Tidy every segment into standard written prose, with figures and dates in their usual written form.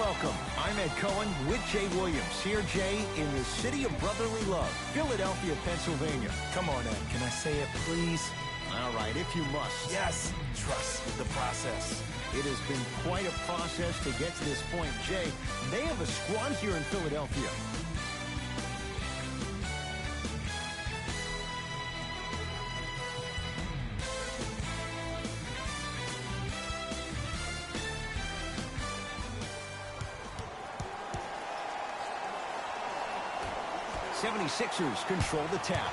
welcome. I'm Ed Cohen with Jay Williams. Here, Jay, in the city of brotherly love, Philadelphia, Pennsylvania. Come on, Ed. Can I say it, please? All right, if you must. Yes. Trust the process. It has been quite a process to get to this point. Jay, they have a squad here in Philadelphia. '76ers control the tap.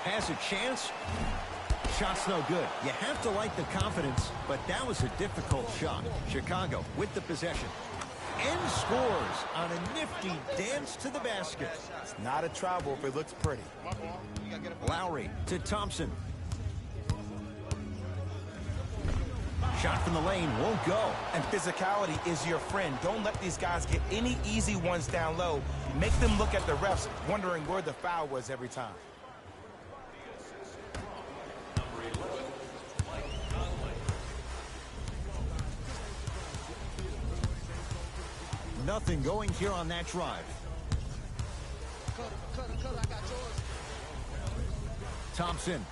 Has a chance. Shot's no good. You have to like the confidence, but that was a difficult shot. Chicago with the possession. And scores on a nifty dance to the basket. It's not a travel if it looks pretty. Lowry to Thompson. Shot from the lane won't go. And physicality is your friend. Don't let these guys get any easy ones down low. Make them look at the refs, wondering where the foul was every time. Nothing going here on that drive. Thompson.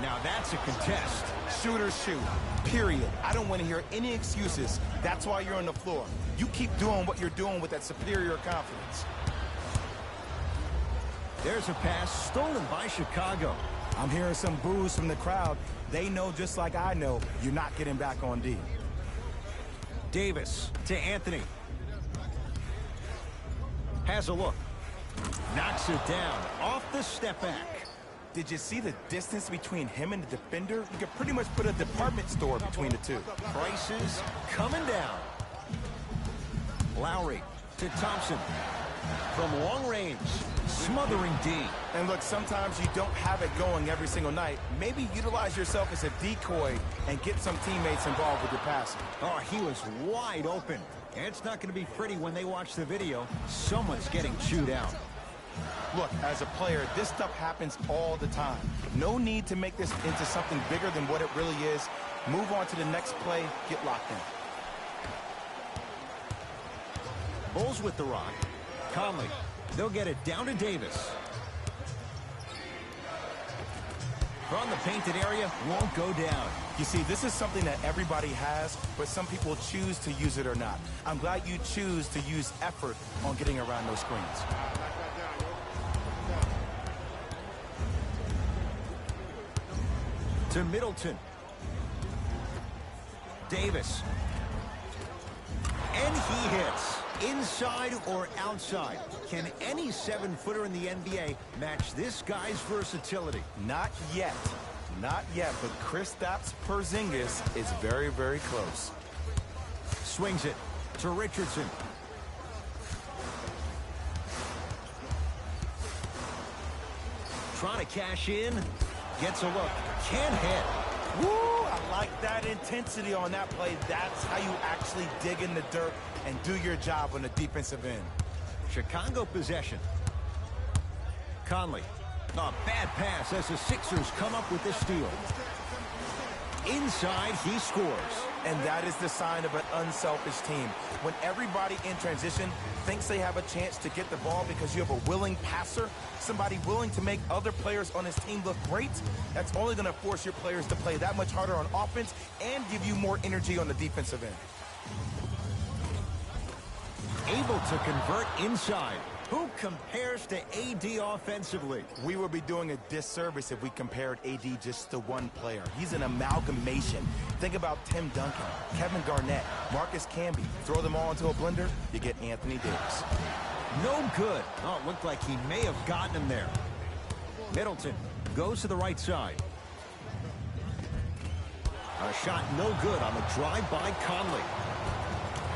Now that's a contest. Shooters shoot. Period. I don't want to hear any excuses. That's why you're on the floor. You keep doing what you're doing with that superior confidence. There's a pass stolen by Chicago. I'm hearing some boos from the crowd. They know just like I know you're not getting back on D. Davis to Anthony. Has a look. Knocks it down off the step back. Did you see the distance between him and the defender? You could pretty much put a department store between the two. Prices coming down. Lowry to Thompson. From long range, smothering D. And look, sometimes you don't have it going every single night. Maybe utilize yourself as a decoy and get some teammates involved with your passing. Oh, he was wide open. And it's not going to be pretty when they watch the video. Someone's getting chewed out. Look, as a player, this stuff happens all the time. No need to make this into something bigger than what it really is. Move on to the next play, get locked in. Bulls with the rock. Conley. They'll get it down to Davis. From the painted area, won't go down. You see, this is something that everybody has, but some people choose to use it or not. I'm glad you choose to use effort on getting around those screens. To Middleton. Davis. And he hits. Inside or outside. Can any 7-footer in the NBA match this guy's versatility? Not yet. Not yet, but Kristaps Porzingis is very, very close. Swings it to Richardson. Trying to cash in. Gets a look. Can't hit. Woo! I like that intensity on that play. That's how you actually dig in the dirt and do your job on the defensive end. Chicago possession. Conley. A bad pass as the Sixers come up with the steal. Inside, he scores. And that is the sign of an unselfish team. When everybody in transition thinks they have a chance to get the ball because you have a willing passer, somebody willing to make other players on his team look great, that's only going to force your players to play that much harder on offense and give you more energy on the defensive end. Able to convert inside. Who compares to AD offensively? We would be doing a disservice if we compared AD just to one player. He's an amalgamation. Think about Tim Duncan, Kevin Garnett, Marcus Camby. Throw them all into a blender, you get Anthony Davis. No good. Oh, it looked like he may have gotten him there. Middleton goes to the right side. A shot no good on the drive by Conley.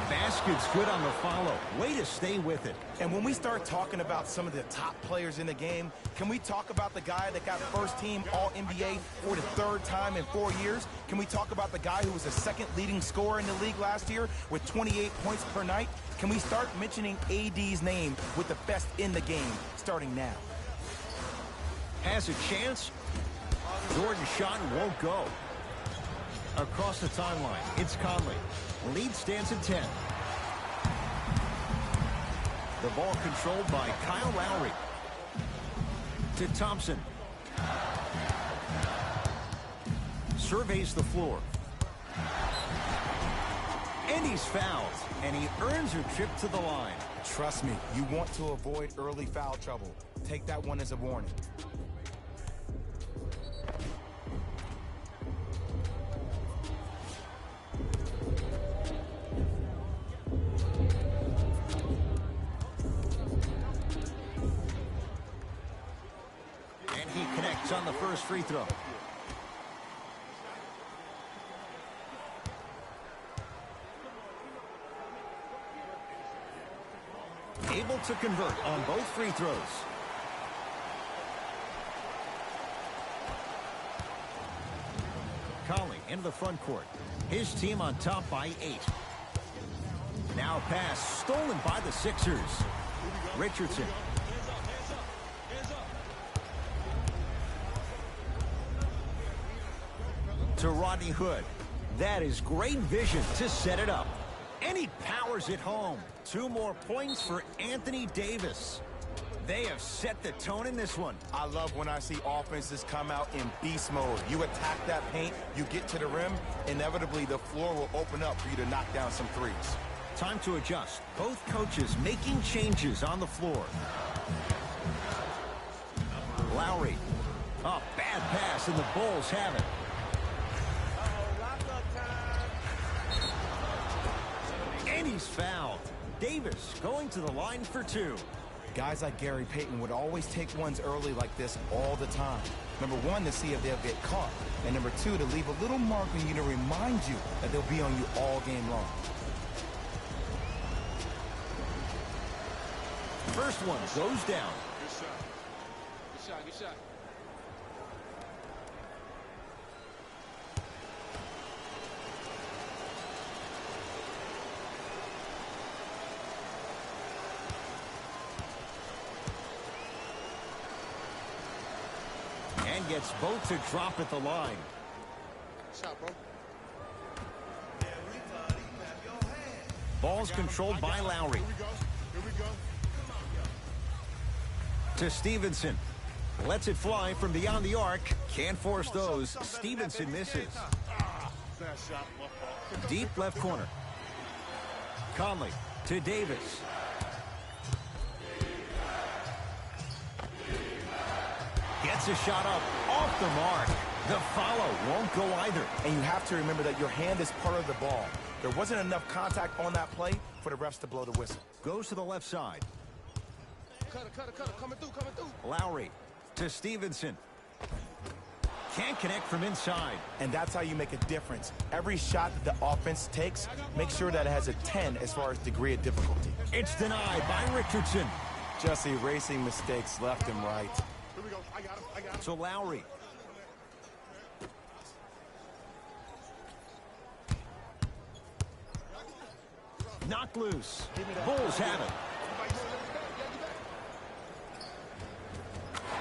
Basket's good on the follow. Way to stay with it. And when we start talking about some of the top players in the game, can we talk about the guy that got first team All-NBA for the third time in 4 years? Can we talk about the guy who was the second leading scorer in the league last year with 28 points per night? Can we start mentioning AD's name with the best in the game starting now? Has a chance. Jordan's shot won't go. Across the timeline, it's Conley. Lead stands at 10. The ball controlled by Kyle Lowry. To Thompson. Surveys the floor. And he's fouled. And he earns a trip to the line. Trust me, you want to avoid early foul trouble. Take that one as a warning. And he connects on the first free throw. Able to convert on both free throws. Conley into the front court. His team on top by 8. Now pass stolen by the Sixers. Richardson. To Rodney Hood. That is great vision to set it up. And he powers it home. 2 more points for Anthony Davis. They have set the tone in this one. I love when I see offenses come out in beast mode. You attack that paint, you get to the rim, inevitably the floor will open up for you to knock down some threes. Time to adjust. Both coaches making changes on the floor. Lowry. A bad pass, and the Bulls have it. And he's fouled. Davis going to the line for 2. Guys like Gary Payton would always take ones early like this all the time. Number 1, to see if they'll get caught. And number 2, to leave a little mark on you to remind you that they'll be on you all game long. First one goes down. Good shot. Good shot. Good shot. And gets both to drop at the line. Shot, bro. Ball's controlled by Lowry. Here we go. Here we go. To Stevenson. Lets it fly from beyond the arc. Can't force those. Stevenson misses. Fast shot. Left ball. Deep left corner. Conley to Davis. Gets a shot up off the mark. The follow won't go either. And you have to remember that your hand is part of the ball. There wasn't enough contact on that play for the refs to blow the whistle. Goes to the left side. Cutter. Coming through. Lowry to Stevenson. Can't connect from inside. And that's how you make a difference. Every shot that the offense takes, make sure that it has a 10 as far as degree of difficulty. It's denied by Richardson. Just erasing mistakes left and right. Here we go. I got him. To Lowry. Knocked loose. Bulls have it.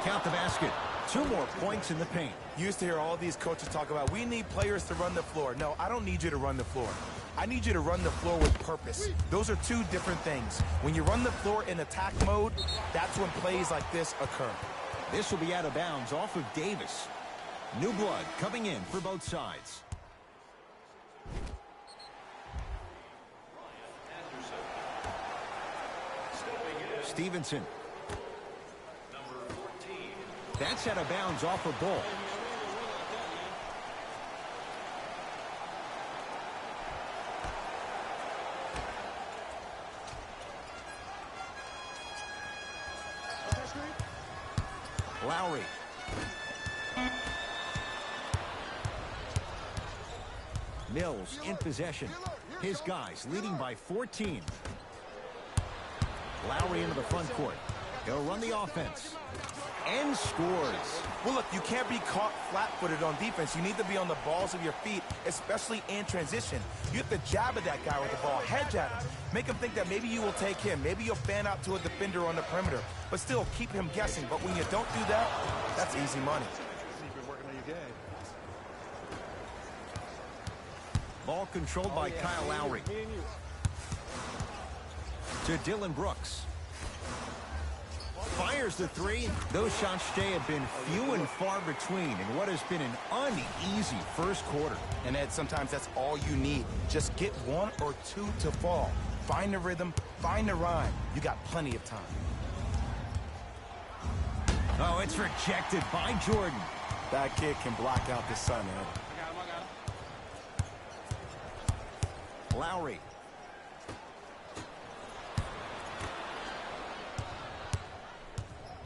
Count the basket. 2 more points in the paint. You used to hear all these coaches talk about, we need players to run the floor. No, I don't need you to run the floor. I need you to run the floor with purpose. Those are 2 different things. When you run the floor in attack mode, that's when plays like this occur. This will be out of bounds off of Davis. New blood coming in for both sides. Stevenson. That's out of bounds off a ball. Lowry. Mills in possession. His guys leading by 14. Lowry into the front court. He'll run the offense. And scores. Well, look, you can't be caught flat-footed on defense. You need to be on the balls of your feet, especially in transition. You have to jab at that guy with the ball, hedge at him. Make him think that maybe you will take him. Maybe you'll fan out to a defender on the perimeter. But still, keep him guessing. But when you don't do that, that's easy money. Ball controlled by Kyle Lowry. To Dylan Brooks. Fires the three. Those shots, Jay, have been few and far between in what has been an uneasy first quarter. And Ed, sometimes that's all you need. Just get one or two to fall. Find the rhythm, find the rhyme. You got plenty of time. Oh, it's rejected by Jordan. That kid can block out the sun, Ed. Lowry.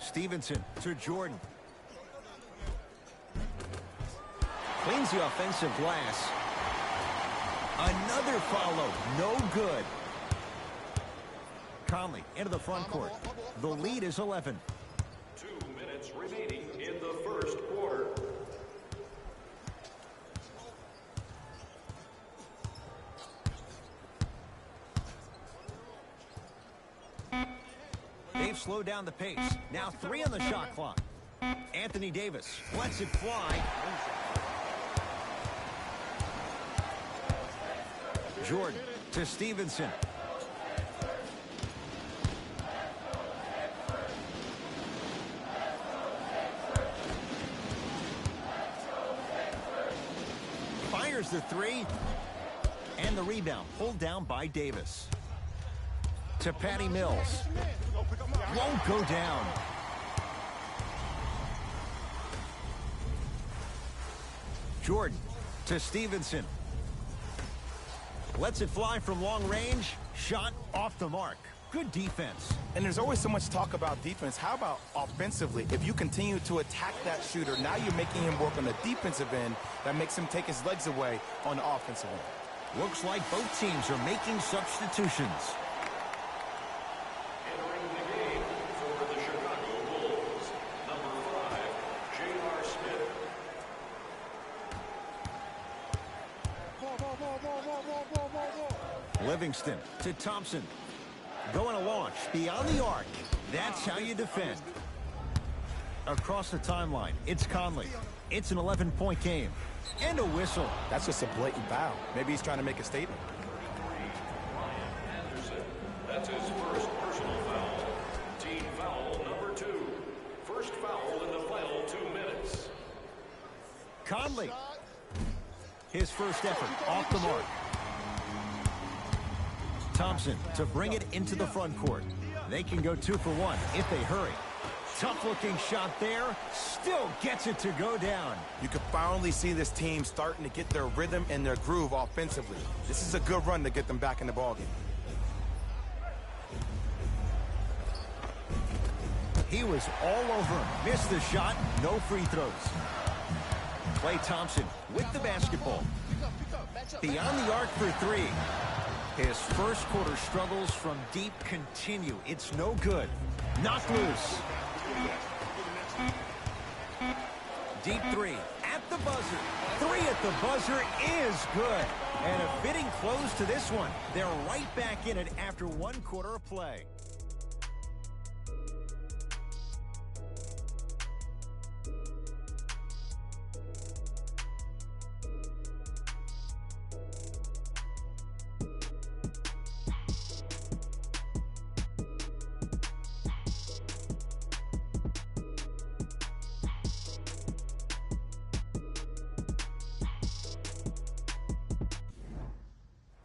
Stevenson to Jordan. Cleans the offensive glass. Another follow. No good. Conley into the front court. The lead is 11. 2 minutes remaining in the first quarter. They've slowed down the pace. Now 3 on the shot clock. Anthony Davis lets it fly. Jordan to Stevenson. Fires the three. And the rebound pulled down by Davis. To Patty Mills. Won't go down. Jordan to Stevenson. Lets it fly from long range. Shot off the mark. Good defense. And there's always so much talk about defense. How about offensively? If you continue to attack that shooter, now you're making him work on the defensive end. That makes him take his legs away on the offensive end. Looks like both teams are making substitutions. Entering the game for the Chicago Bulls, number 5, J.R. Smith. Livingston to Thompson. Going to launch beyond the arc. That's how you defend. Across the timeline, it's Conley. It's an 11-point game. And a whistle. That's just a blatant foul. Maybe he's trying to make a statement. Ryan Anderson. That's his first personal foul. Team foul number 2. First foul in the final 2 minutes. Conley. His first effort off the mark. Thompson to bring it into the front court. They can go 2 for 1 if they hurry. Tough-looking shot there. Still gets it to go down. You can finally see this team starting to get their rhythm and their groove offensively. This is a good run to get them back in the ballgame. He was all over him. Missed the shot. No free throws. Klay Thompson with the basketball. Beyond the arc for 3. His first quarter struggles from deep continue. It's no good. Knocked loose. Deep 3 at the buzzer. 3 at the buzzer is good. And a fitting close to this one. They're right back in it after 1 quarter of play.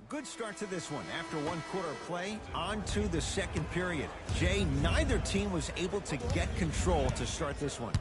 Good start to this one. After 1 quarter of play, on to the second period. Jay, neither team was able to get control to start this one.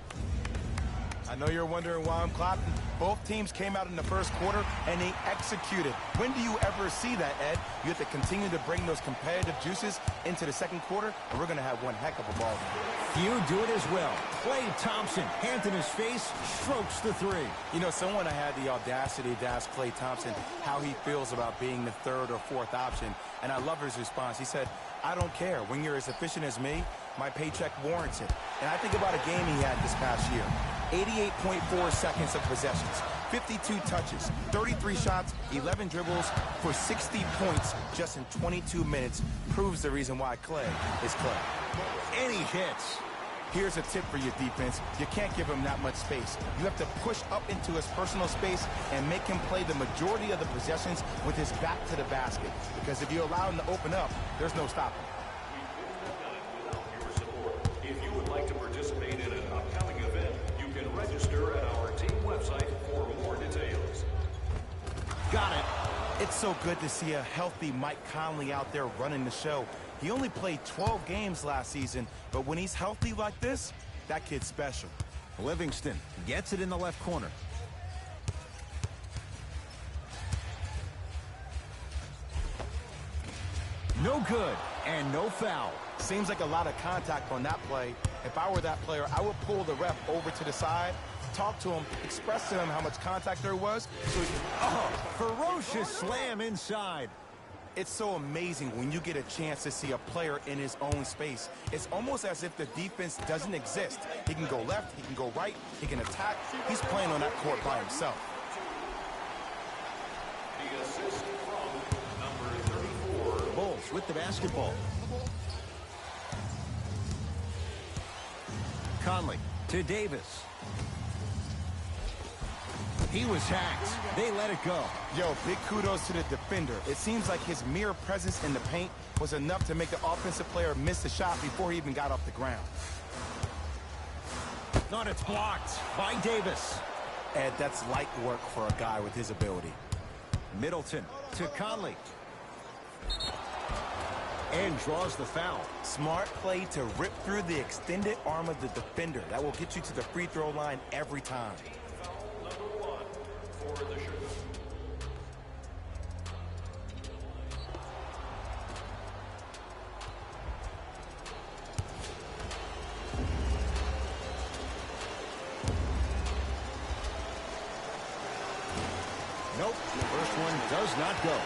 I know you're wondering why I'm clapping. Both teams came out in the first quarter and they executed. When do you ever see that, Ed? You have to continue to bring those competitive juices into the second quarter, and we're going to have one heck of a ball game. Few do it as well. Klay Thompson, hand in his face, strokes the 3. You know, someone had the audacity to ask Klay Thompson how he feels about being the 3rd or 4th option, and I love his response. He said, I don't care. When you're as efficient as me, my paycheck warrants it. And I think about a game he had this past year. 88.4 seconds of possessions, 52 touches, 33 shots, 11 dribbles for 60 points just in 22 minutes. Proves the reason why Klay is Klay. And he hits. Here's a tip for your defense. You can't give him that much space. You have to push up into his personal space and make him play the majority of the possessions with his back to the basket. Because if you allow him to open up, there's no stopping. We couldn't have done it without your support. If you It's so good to see a healthy Mike Conley out there running the show. He only played 12 games last season, but when he's healthy like this, that kid's special. Livingston gets it in the left corner. No good, and no foul. Seems like a lot of contact on that play. If I were that player, I would pull the ref over to the side, talk to him, express to him how much contact there was. So Ferocious slam inside. it's so amazing when you get a chance to see a player in his own space. It's almost as if the defense doesn't exist. He can go left, he can go right, he can attack. He's playing on that court by himself. The assist from number 34. Bulls with the basketball. Conley to Davis. He was hacked. They let it go. Yo, big kudos to the defender. It seems like his mere presence in the paint was enough to make the offensive player miss the shot before he even got off the ground. Not it's blocked by Davis. And that's light work for a guy with his ability. Middleton to Conley. And draws the foul. Smart play to rip through the extended arm of the defender. That will get you to the free throw line every time. Foul number 1 for the Sugar. Nope, the first one does not go.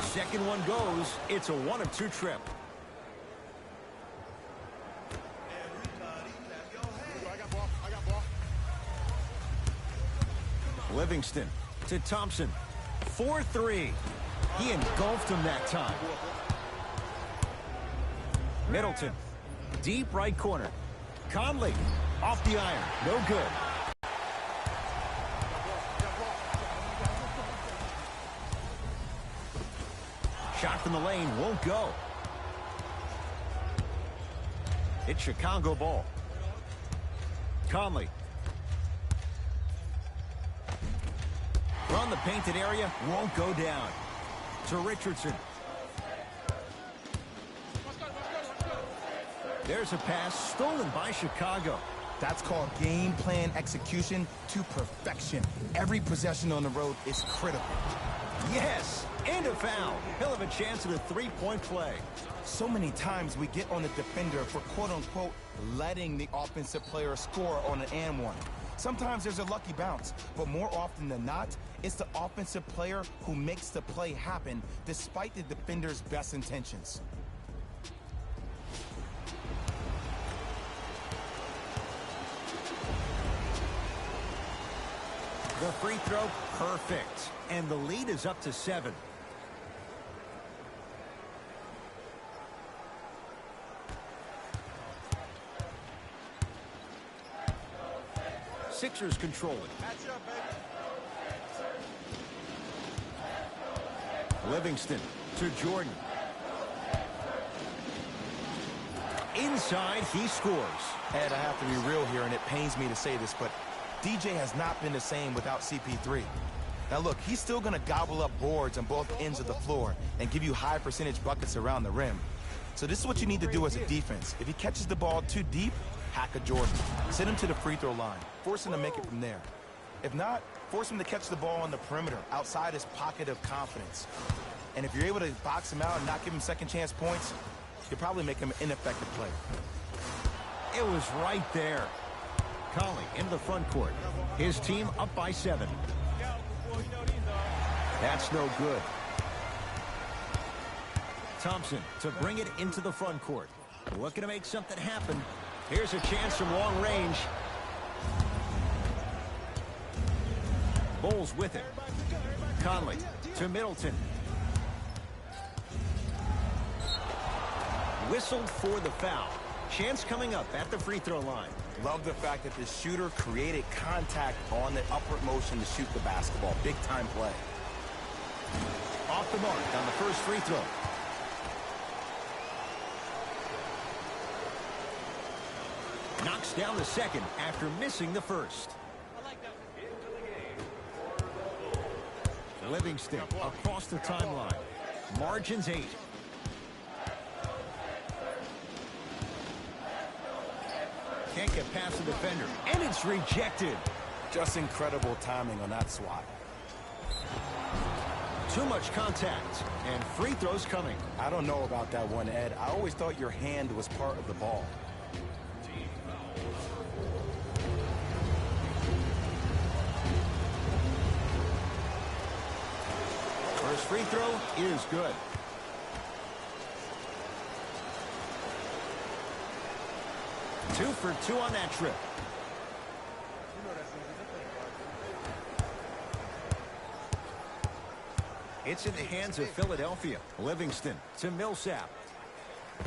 Second one goes. It's a 1 of 2 trip. I got ball. I got ball. Livingston to Thompson. 4-3. He engulfed him that time. Middleton. Deep right corner. Conley. Off the iron. No good. Shot from the lane won't go. It's Chicago ball. Conley. From the painted area, won't go down. To Richardson. There's a pass stolen by Chicago. That's called game plan execution to perfection. Every possession on the road is critical. Yes, and a foul. He'll have a chance at a three-point play. So many times we get on the defender for quote-unquote letting the offensive player score on an and one. Sometimes there's a lucky bounce, but more often than not, it's the offensive player who makes the play happen despite the defender's best intentions. The free throw, perfect. And the lead is up to 7. Sixers control it. Livingston to Jordan. Inside, he scores. Ed, I have to be real here, and it pains me to say this, but DJ has not been the same without CP3. Now look, he's still going to gobble up boards on both ends of the floor and give you high percentage buckets around the rim. So this is what you need to do as a defense. If he catches the ball too deep, hack a Jordan. Send him to the free throw line. Force him to make it from there. If not, force him to catch the ball on the perimeter, outside his pocket of confidence. And if you're able to box him out and not give him second chance points, you'll probably make him an ineffective player. It was right there. Conley into the front court. His team up by 7. That's no good. Thompson to bring it into the front court. Looking to make something happen. Here's a chance from long range. Bulls with it. Conley to Middleton. Whistled for the foul. Chance coming up at the free throw line. Love the fact that the shooter created contact on the upward motion to shoot the basketball. Big time play. Off the mark on the first free throw. Knocks down the second after missing the first. Livingston across the timeline. Margins 8. Can't get past the defender, and it's rejected. Just incredible timing on that swat. Too much contact, and free throws coming. I don't know about that one, Ed. I always thought your hand was part of the ball. First free throw is good. Two for two on that trip. It's in the hands of Philadelphia. Livingston to Millsap.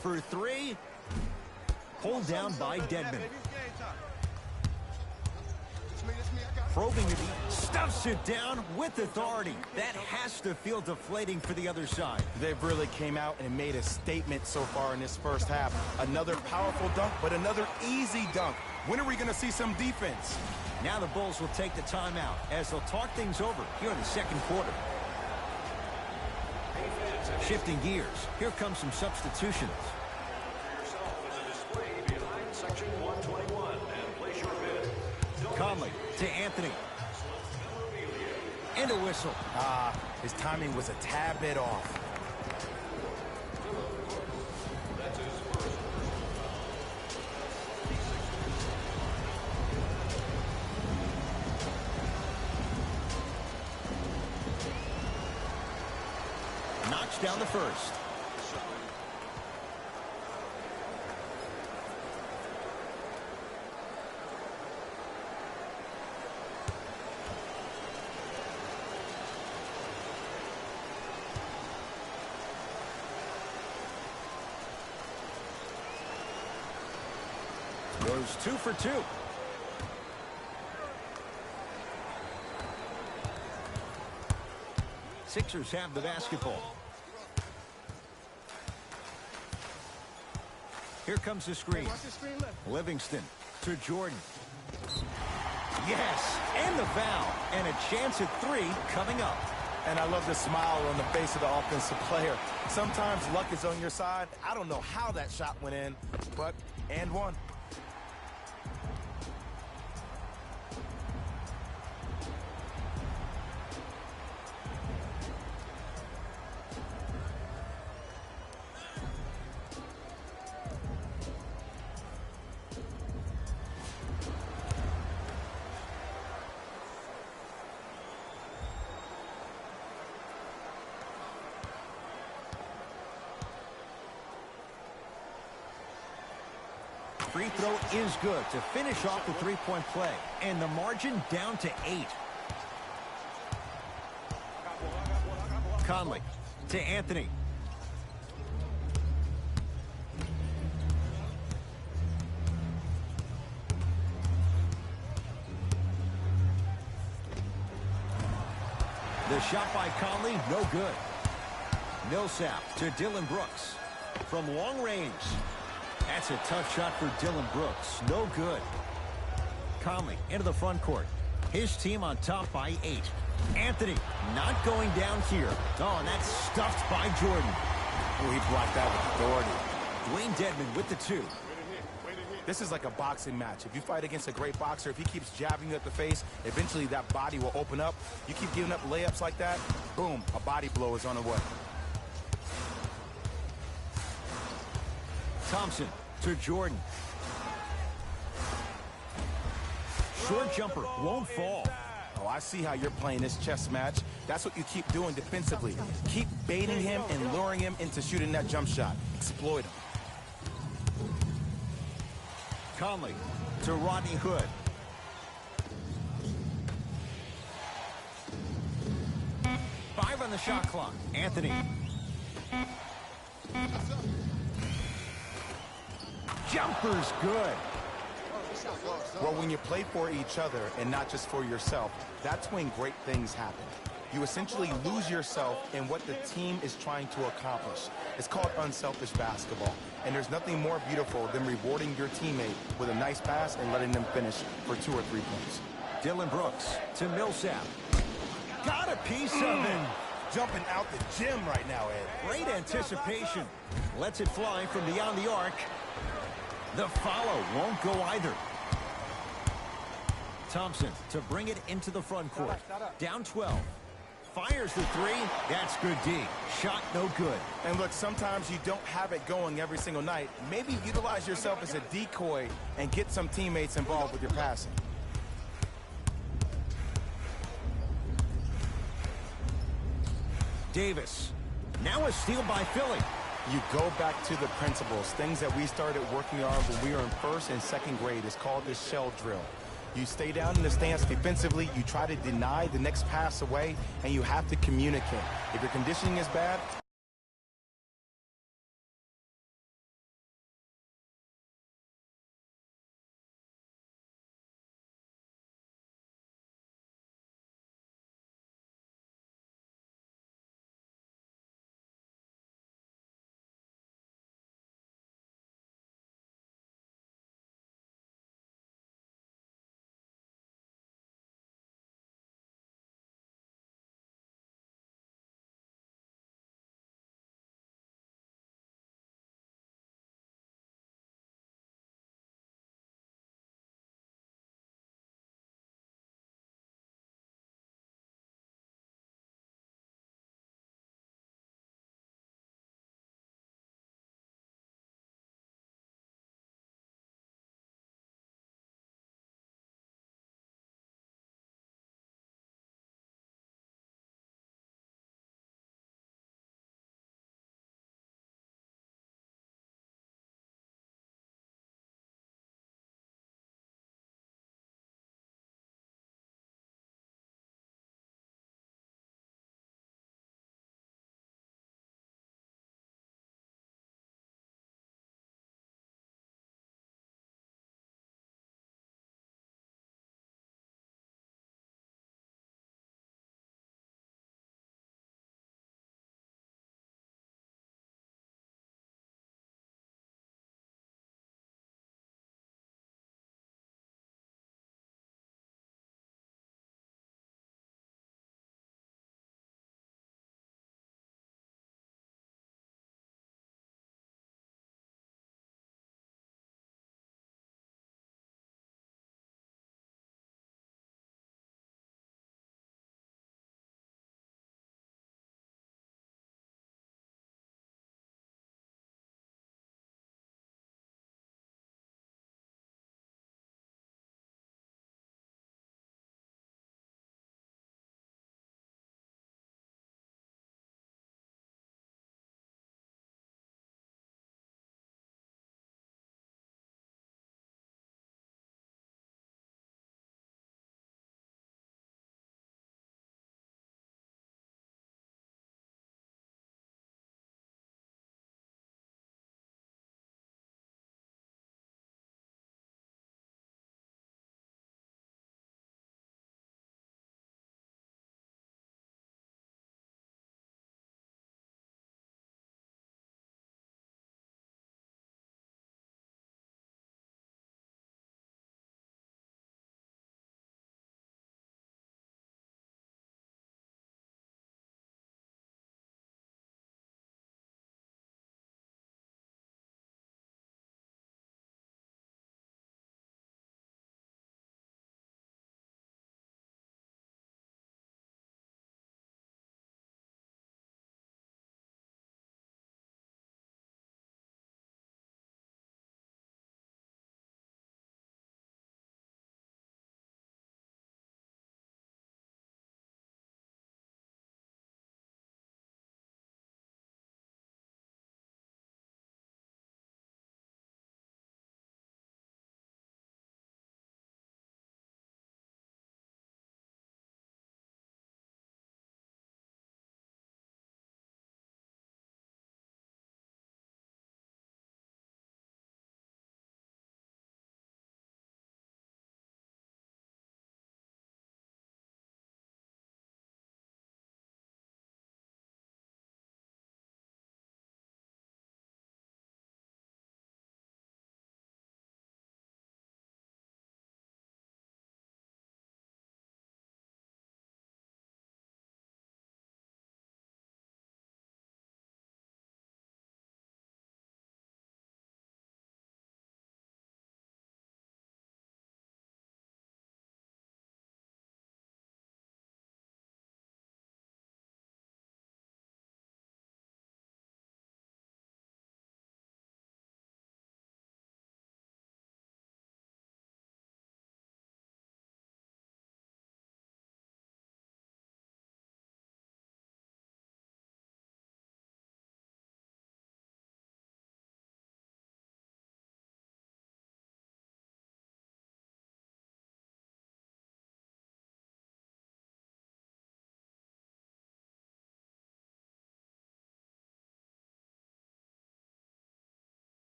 For three. Pulled down by Dedmon. Probing it, stuffs it down with authority. That has to feel deflating for the other side. They've really came out and made a statement so far in this first half. Another powerful dunk, but another easy dunk. When are we going to see some defense? Now the Bulls will take the timeout as they'll talk things over here in the second quarter. Shifting gears, here comes some substitutions. Conley to Anthony. And a whistle. His timing was a tad bit off. Knocks down the first. Goes 2 for 2. Sixers have the basketball. Here comes the screen. Livingston to Jordan. Yes, and the foul. And a chance at three coming up. And I love the smile on the face of the offensive player. Sometimes luck is on your side. I don't know how that shot went in, but and one. Free throw is good to finish off the three-point play. And the margin down to 8. Conley to Anthony. The shot by Conley, no good. Millsap to Dillon Brooks. From long range. That's a tough shot for Dillon Brooks. No good. Conley into the front court. His team on top by 8. Anthony not going down here. Oh, and that's stuffed by Jordan. Oh, he blocked that with authority. Dwayne Dedmon with the 2. This is like a boxing match. If you fight against a great boxer, if he keeps jabbing you at the face, eventually that body will open up. You keep giving up layups like that, boom, a body blow is on the way. Thompson to Jordan. Short jumper won't fall. Oh, I see how you're playing this chess match. That's what you keep doing defensively. Keep baiting him and luring him into shooting that jump shot. Exploit him. Conley to Rodney Hood. Five on the shot clock. Anthony. Jumper's good. Well, when you play for each other and not just for yourself, that's when great things happen. you essentially lose yourself in what the team is trying to accomplish. It's called unselfish basketball. And there's nothing more beautiful than rewarding your teammate with a nice pass and letting them finish for 2 or 3 points. Dylan Brooks to Millsap. Got a piece of it. Jumping out the gym right now, Ed. Great anticipation. Lets it fly from beyond the arc. The follow won't go either. Thompson to bring it into the front court. Down 12. Fires the three. That's good D. Shot no good. And look, sometimes you don't have it going every single night. Maybe utilize yourself as a decoy and get some teammates involved with your passing. Davis. Now a steal by Philly. You go back to the principles, things that we started working on when we were in 1st and 2nd grade. It's called the shell drill. You stay down in the stance defensively, you try to deny the next pass away, and you have to communicate. If your conditioning is bad,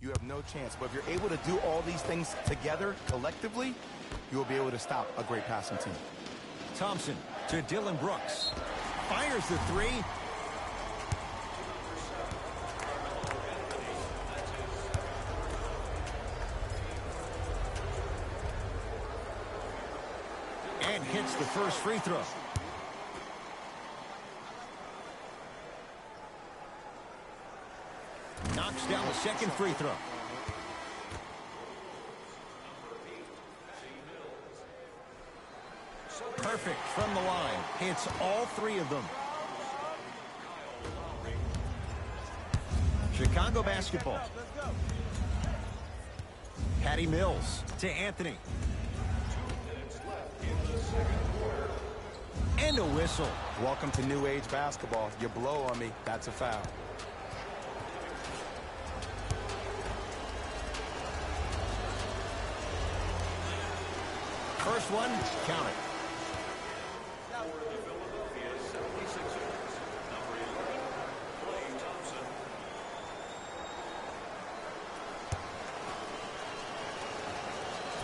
You have no chance. But if you're able to do all these things together, collectively, you will be able to stop a great passing team. Thompson to Dillon Brooks. Fires the three. And hits the first free throw. Knocks down the second free throw. Perfect from the line. Hits all three of them. Chicago basketball. Patty Mills to Anthony. And a whistle. Welcome to new age basketball. You blow on me, that's a foul. First one, count it.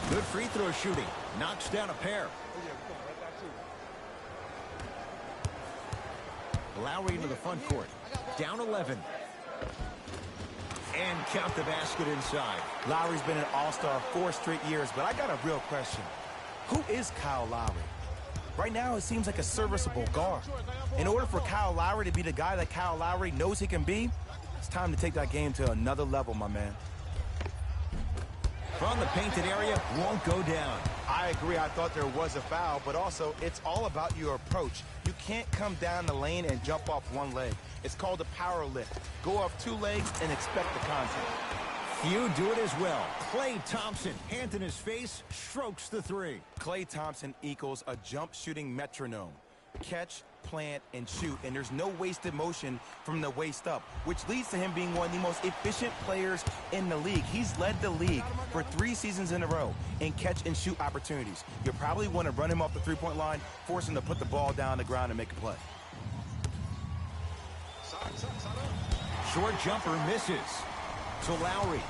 Good free throw shooting. Knocks down a pair. Lowry into the front court. Down 11. And count the basket inside. Lowry's been an all-star 4 straight years, but I got a real question. Who is Kyle Lowry? Right now, it seems like a serviceable guard. In order for Kyle Lowry to be the guy that Kyle Lowry knows he can be, it's time to take that game to another level, my man. From the painted area, won't go down. I agree. I thought there was a foul, but also it's all about your approach. You can't come down the lane and jump off one leg. It's called a power lift. Go off 2 legs and expect the contact. Few do it as well. Klay Thompson, hand in his face, strokes the three. Klay Thompson equals a jump shooting metronome. Catch, plant, and shoot, and there's no wasted motion from the waist up, which leads to him being one of the most efficient players in the league. He's led the league for 3 seasons in a row in catch and shoot opportunities. You probably want to run him off the three-point line, force him to put the ball down on the ground and make a play. Short jumper misses. To Lowry.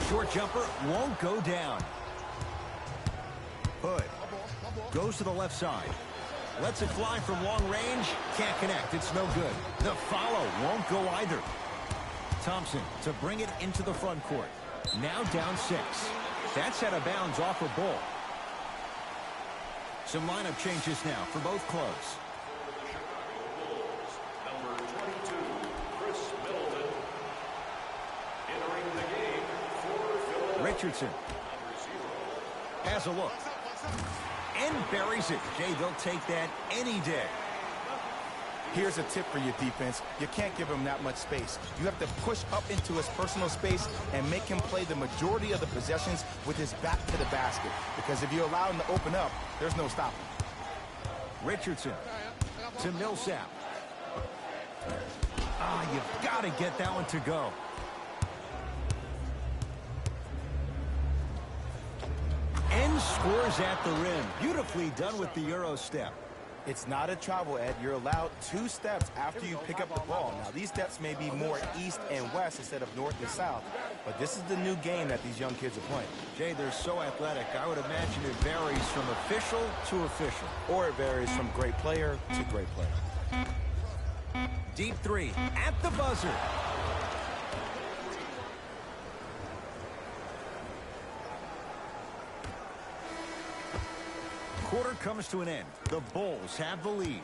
Short jumper won't go down. Hood goes to the left side. Lets it fly from long range. Can't connect. It's no good. The follow won't go either. Thompson to bring it into the front court. Now down 6. That's out of bounds off a Bull. Some lineup changes now for both clubs. Number 22, Chris Middleton. Entering the game for Philadelphia. Richardson has a look. And buries it. Jay, they'll take that any day. Here's a tip for your defense. You can't give him that much space. You have to push up into his personal space and make him play the majority of the possessions with his back to the basket. Because if you allow him to open up, there's no stopping. Richardson to Millsap. You've got to get that one to go. And scores at the rim. Beautifully done with the Euro step. It's not a travel, Ed. You're allowed 2 steps after you pick up the ball. Now, these steps may be more east and west instead of north and south, but this is the new game that these young kids are playing. Jay, they're so athletic. I would imagine it varies from official to official. Or it varies from great player to great player. Deep 3 at the buzzer. Quarter comes to an end. The Bulls have the lead.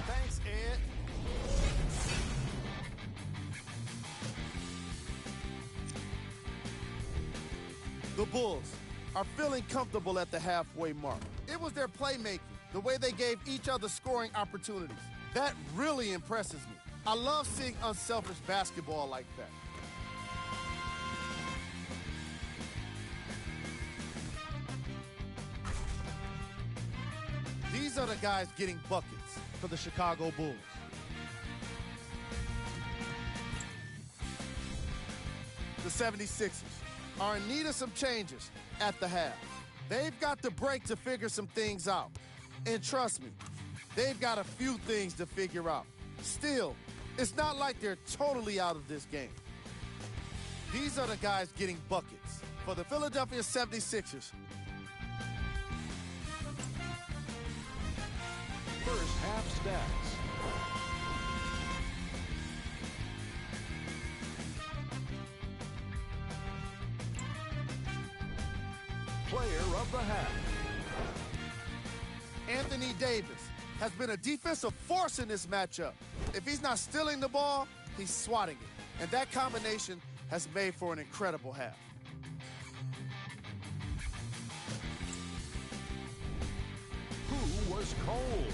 Thanks, Ed. The Bulls are feeling comfortable at the halfway mark. It was their playmaking, the way they gave each other scoring opportunities. That really impresses me. I love seeing unselfish basketball like that. These are the guys getting buckets for the Chicago Bulls. The 76ers are in need of some changes at the half. They've got the break to figure some things out. And trust me, they've got a few things to figure out. Still, it's not like they're totally out of this game. These are the guys getting buckets for the Philadelphia 76ers. First half stats. Player of the half. Anthony Davis has been a defensive force in this matchup. If he's not stealing the ball, he's swatting it. And that combination has made for an incredible half. Who was cold?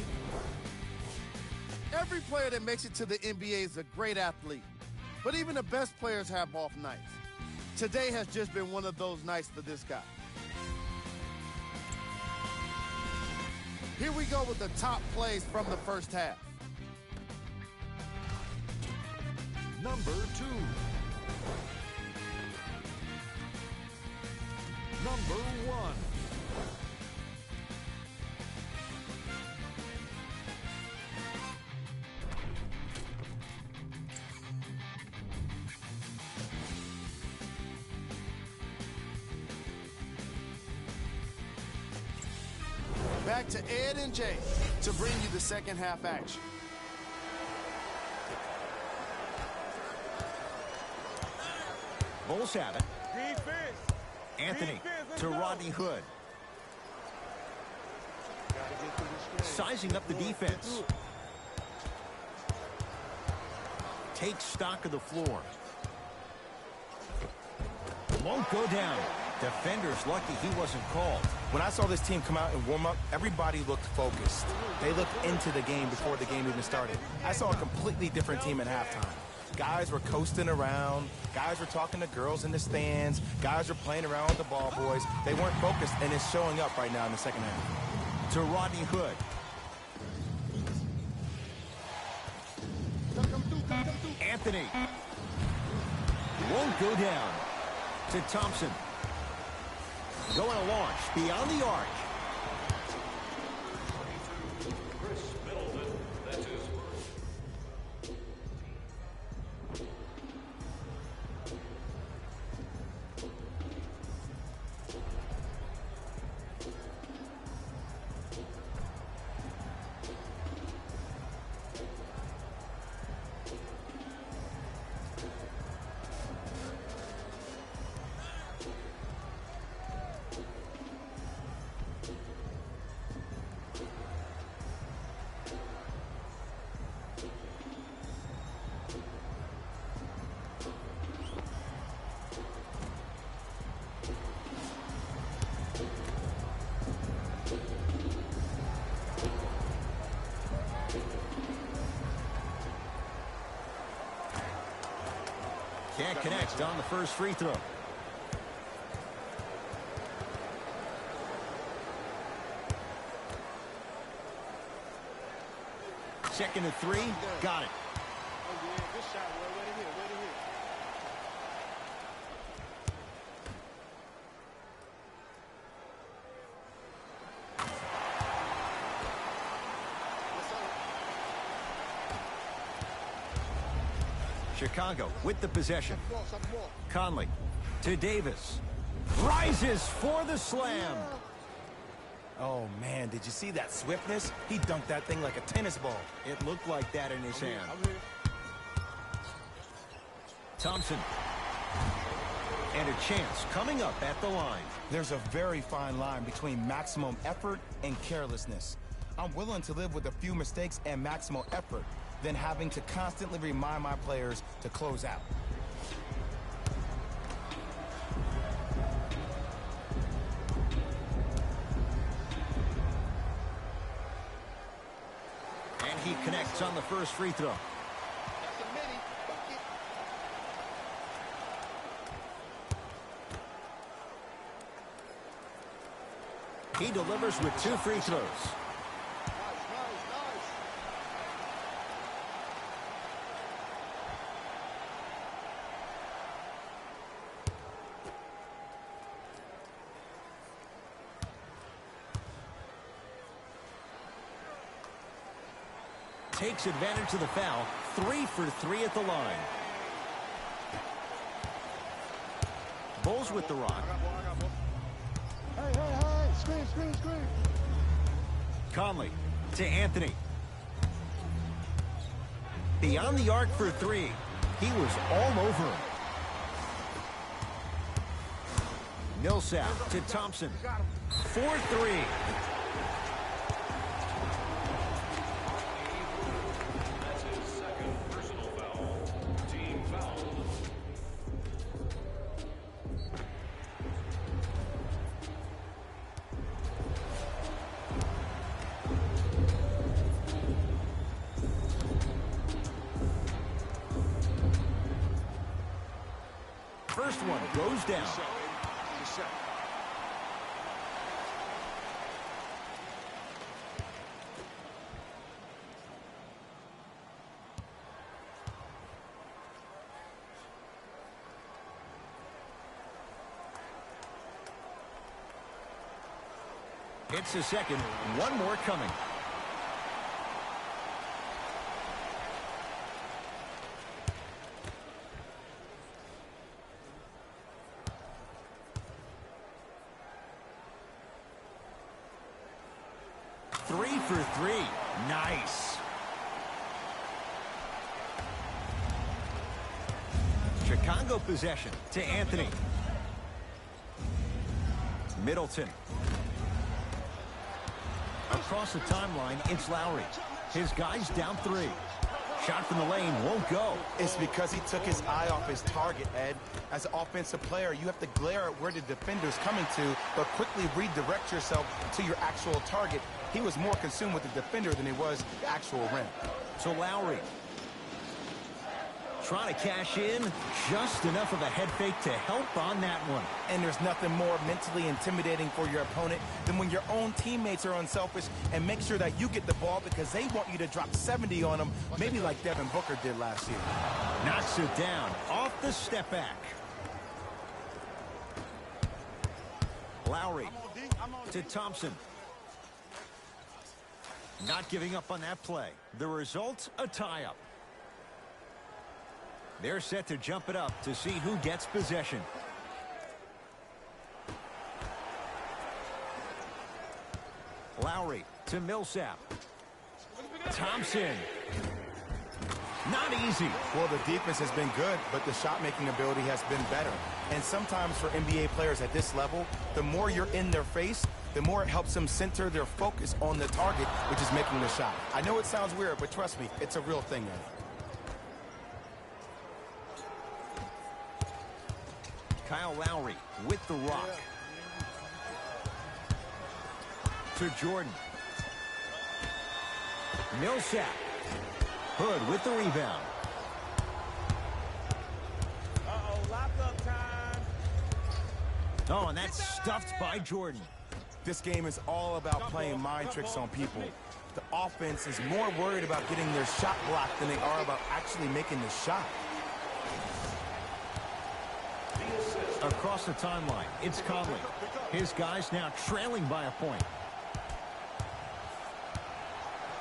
Every player that makes it to the NBA is a great athlete. But even the best players have off nights. Today has just been one of those nights for this guy. Here we go with the top plays from the first half. Number 2. Number 1. Back to Ed and Jay to bring you the second half action. Bulls have it. Defense. Anthony to Rodney Hood. Sizing up the defense. Takes stock of the floor. Won't go down. Defender's lucky he wasn't called. When I saw this team come out and warm up, everybody looked focused. They looked into the game before the game even started. I saw a completely different team at halftime. Guys were coasting around. Guys were talking to girls in the stands. Guys were playing around with the ball boys. They weren't focused, and it's showing up right now in the second half. To Rodney Hood. Anthony. Won't go down. To Thompson. Going to launch beyond the arc. Chris Middleton. That's his first. Can't connect on the first free throw. Second and 3. Got it. Chicago with the possession. Conley to Davis. Rises for the slam. Oh, man, did you see that swiftness? He dunked that thing like a tennis ball. It looked like that in his hand. Thompson. And a chance coming up at the line. There's a very fine line between maximum effort and carelessness. I'm willing to live with a few mistakes and maximum effort than having to constantly remind my players to close out. And he connects on the first free throw. He delivers with 2 free throws. takes advantage of the foul. 3 for 3 at the line. Bulls with the rock. Hey, screen. Conley to Anthony. Beyond the arc for 3. He was all over him. Millsap to Thompson. 4-3. That's his second personal foul. Team foul. First one goes down. It's a second. One more coming. Three for 3. Nice. Chicago possession to Anthony. Middleton. Across the timeline, it's Lowry. His guy's down 3. Shot from the lane won't go. It's because he took his eye off his target, Ed. As an offensive player, you have to glare at where the defender's coming to, but quickly redirect yourself to your actual target. He was more consumed with the defender than he was the actual rim. So Lowry trying to cash in. Just enough of a head fake to help on that one. And there's nothing more mentally intimidating for your opponent than when your own teammates are unselfish and make sure that you get the ball because they want you to drop 70 on them, maybe like Devin Booker did last year. Knocks it down off the step back. Lowry to Thompson. Not giving up on that play. The result, a tie-up. They're set to jump it up to see who gets possession. Lowry to Millsap. Thompson. Not easy. Well, the defense has been good, but the shot-making ability has been better. And sometimes for NBA players at this level, the more you're in their face, the more it helps them center their focus on the target, which is making the shot. I know it sounds weird, but trust me, it's a real thing, man. Kyle Lowry with the rock. To Jordan. Millsap. Hood with the rebound. Lock-up time. Oh, and that's stuffed by Jordan. This game is all about playing mind tricks on people. The offense is more worried about getting their shot blocked than they are about actually making the shot. Across the timeline, it's Conley. His guys now trailing by a point.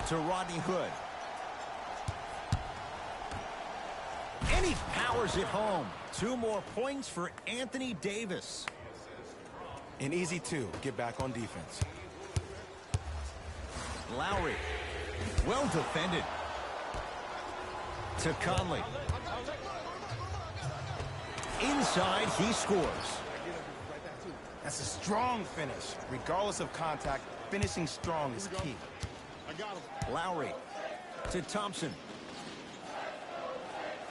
To Rodney Hood. And he powers it home. 2 more points for Anthony Davis. And easy, too. Get back on defense. Lowry. Well defended. To Conley. Inside, he scores. That's a strong finish. Regardless of contact, finishing strong is key. Lowry to Thompson.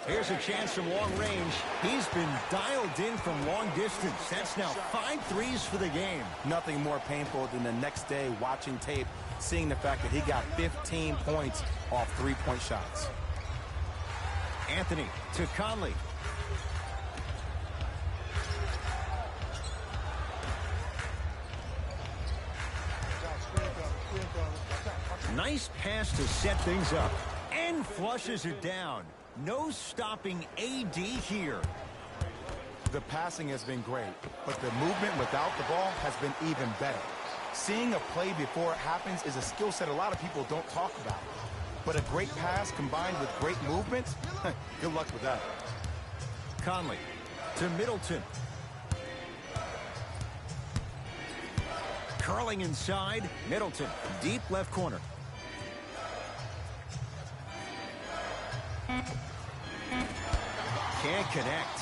Here's a chance from long range. He's been dialed in from long distance. That's now 5 threes for the game. Nothing more painful than the next day watching tape, seeing the fact that he got 15 points off 3-point shots. Anthony to Conley. Nice pass to set things up. And flushes it down. No stopping AD here. The passing has been great, but the movement without the ball has been even better. Seeing a play before it happens is a skill set a lot of people don't talk about. but a great pass combined with great movement, good luck with that. Conley to Middleton. Curling inside. Middleton, deep left corner. Can't connect.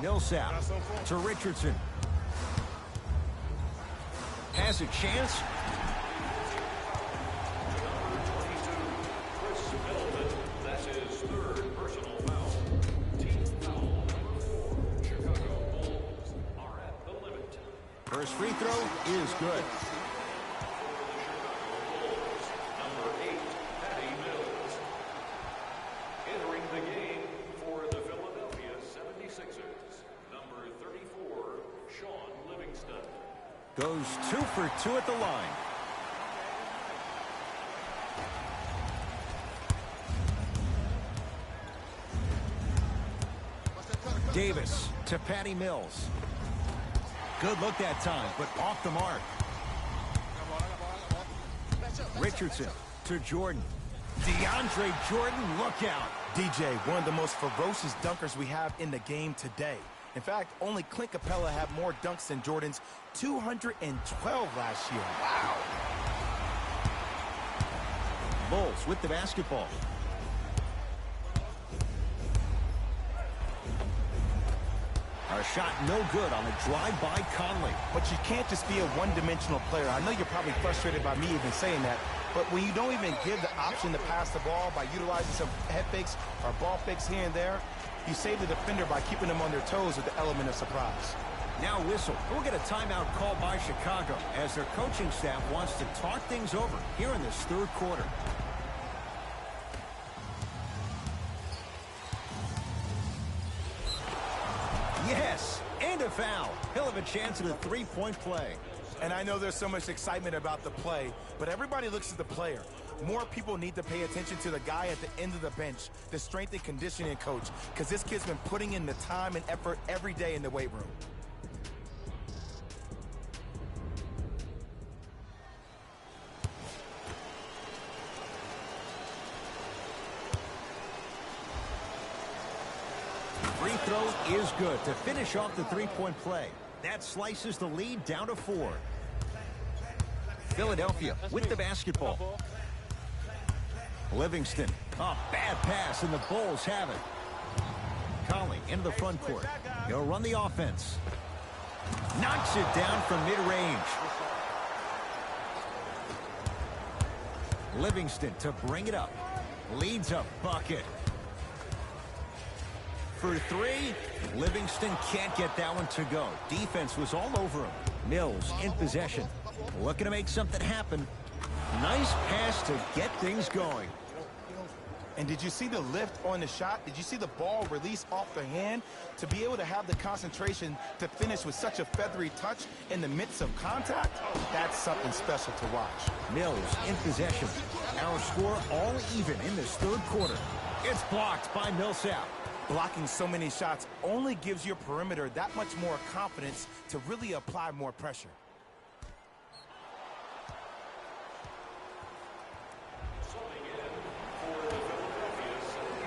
Millsap to Richardson. Has a chance. Chris Middleton, that's his third personal foul. Team foul number 4. Chicago Bulls are at the limit. First free throw is good. Number 8, Patty Mills. Entering the game for the Philadelphia 76ers, number 34, Sean Livingston. Goes 2 for 2 at the line. Davis to Patty Mills. Good look that time, but off the mark. Richardson to Jordan. DeAndre Jordan, look out. DJ, one of the most ferocious dunkers we have in the game today. In fact, only Clint Capella had more dunks than Jordan's 212 last year. Wow. Bulls with the basketball. A shot no good on a drive by Conley. But you can't just be a one-dimensional player. I know you're probably frustrated by me even saying that, but when you don't even give the option to pass the ball by utilizing some head fakes or ball fakes here and there, you save the defender by keeping them on their toes with the element of surprise. Now whistle. We'll get a timeout called by Chicago as their coaching staff wants to talk things over here in this third quarter. Yes, and a foul. He'll have a chance at a three-point play. And I know there's so much excitement about the play, but everybody looks at the player. More people need to pay attention to the guy at the end of the bench, the strength and conditioning coach, because this kid's been putting in the time and effort every day in the weight room. Free throw is good to finish off the three-point play. That slices the lead down to 4. Philadelphia with the basketball. Livingston. Oh, bad pass, and the Bulls have it. Conley into the front court. He'll run the offense. Knocks it down from mid-range. Livingston to bring it up. Leads a bucket. For 3, Livingston can't get that one to go. Defense was all over him. Mills in possession. Looking to make something happen. Nice pass to get things going. And did you see the lift on the shot? Did you see the ball release off the hand? To be able to have the concentration to finish with such a feathery touch in the midst of contact, that's something special to watch. Mills in possession. Our score all even in this third quarter. It's blocked by Millsap. Blocking so many shots only gives your perimeter that much more confidence to really apply more pressure. Subbing in for the Philadelphia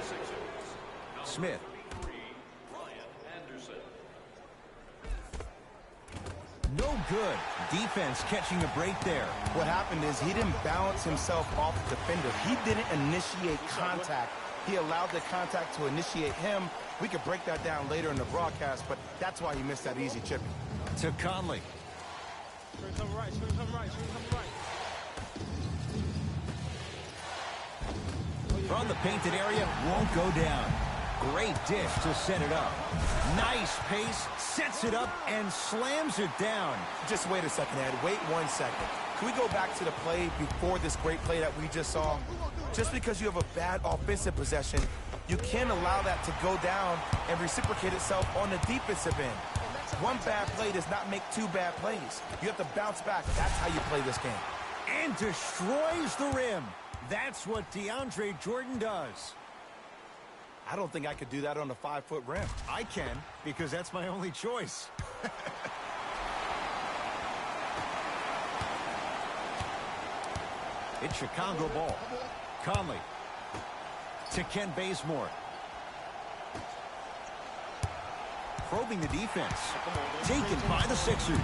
76ers, Smith. 33, Ryan Anderson. No good. Defense catching a break there. What happened is he didn't balance himself off the defender. He didn't initiate contact. He allowed the contact to initiate him. We could break that down later in the broadcast, but that's why he missed that easy chipping. To Conley. Swing some right, swing some right, swing some right. From the painted area, won't go down. Great dish to set it up. Nice pace, sets it up, and slams it down. Just wait a second, Ed. Wait 1 second. Can we go back to the play before this great play that we just saw? Just because you have a bad offensive possession, you can't allow that to go down and reciprocate itself on the defensive end. One bad play does not make 2 bad plays. You have to bounce back. That's how you play this game. And destroys the rim. That's what DeAndre Jordan does. I don't think I could do that on a 5-foot rim. I can, because that's my only choice. It's Chicago ball. Conley to Ken Bazemore. Probing the defense. Taken by the Sixers.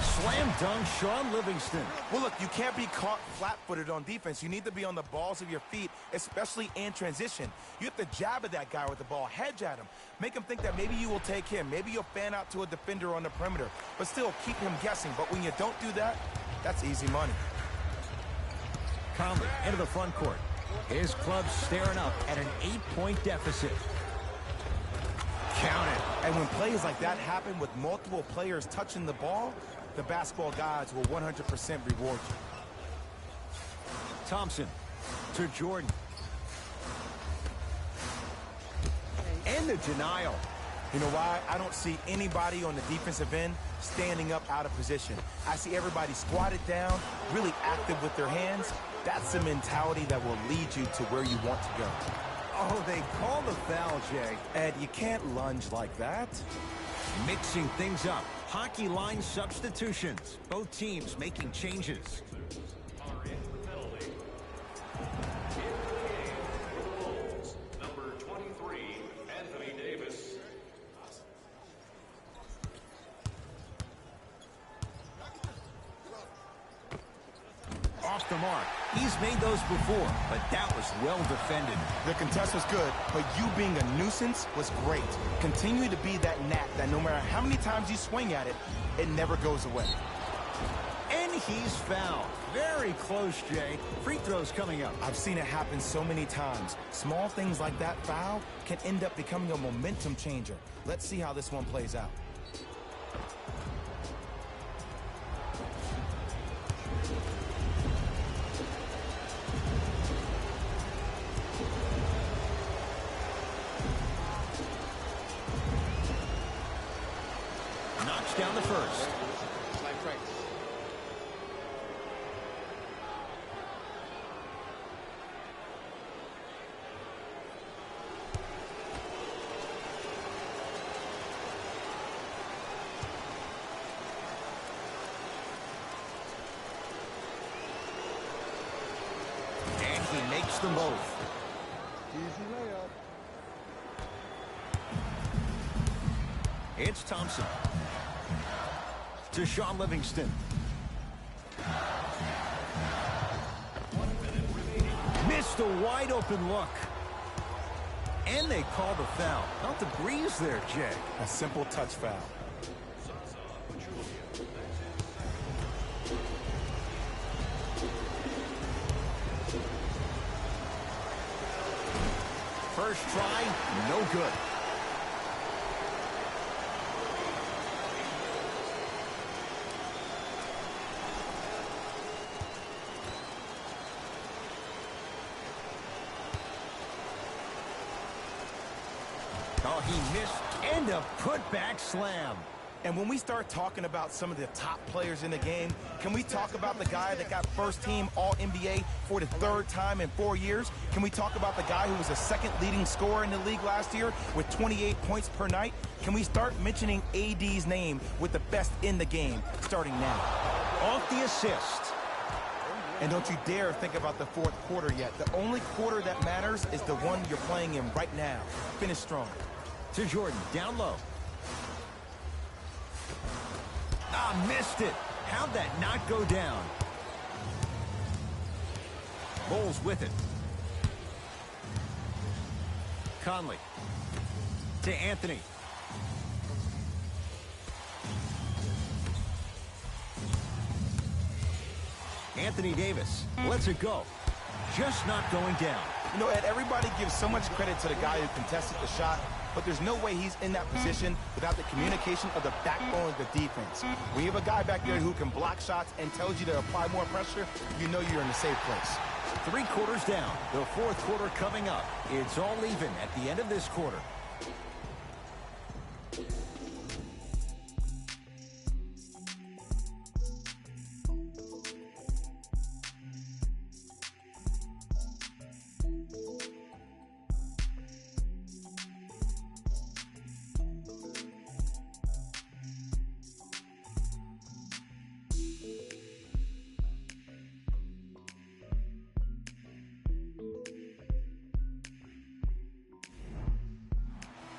Slam dunk, Sean Livingston. Well, look, you can't be caught flat-footed on defense. You need to be on the balls of your feet, especially in transition. You have to jab at that guy with the ball, hedge at him, make him think that maybe you will take him. Maybe you'll fan out to a defender on the perimeter, but still keep him guessing. But when you don't do that, that's easy money. Conley into the front court. His club staring up at an 8-point deficit. Count it. And when plays like that happen with multiple players touching the ball, the basketball gods will 100% reward you. Thompson to Jordan. And the denial. You know why? I don't see anybody on the defensive end standing up out of position. I see everybody squatted down, really active with their hands. That's the mentality that will lead you to where you want to go. Oh, they call the foul, Jay. Ed, you can't lunge like that. Mixing things up. Hockey line substitutions. Both teams making changes. Number 23, Anthony Davis. Off the mark. He's made those before, but that was well defended. The contest was good, but you being a nuisance was great. Continue to be that gnat that no matter how many times you swing at it, it never goes away. And he's fouled. Very close, Jay. Free throws coming up. I've seen it happen so many times. Small things like that foul can end up becoming a momentum changer. Let's see how this one plays out. Knocks down the first. And he makes them both. Easy layup. It's Thompson to Sean Livingston. Missed a wide open look. And they call the foul. Felt the breeze there, Jay. A simple touch foul. First try, no good. Oh, he missed, and a putback slam. And when we start talking about some of the top players in the game, can we talk about the guy that got first-team All-NBA for the third time in 4 years? Can we talk about the guy who was the second leading scorer in the league last year with 28 points per night? Can we start mentioning AD's name with the best in the game starting now? Off the assist. And don't you dare think about the fourth quarter yet. The only quarter that matters is the one you're playing in right now. Finish strong. To Jordan, down low. Ah, missed it. How'd that not go down? Bulls with it. Conley to Anthony. Anthony Davis lets it go. Just not going down. You know, Ed, everybody gives so much credit to the guy who contested the shot, but there's no way he's in that position without the communication of the backbone of the defense. When you have a guy back there who can block shots and tells you to apply more pressure, you know you're in a safe place. 3 quarters down. The fourth quarter coming up. It's all even at the end of this quarter.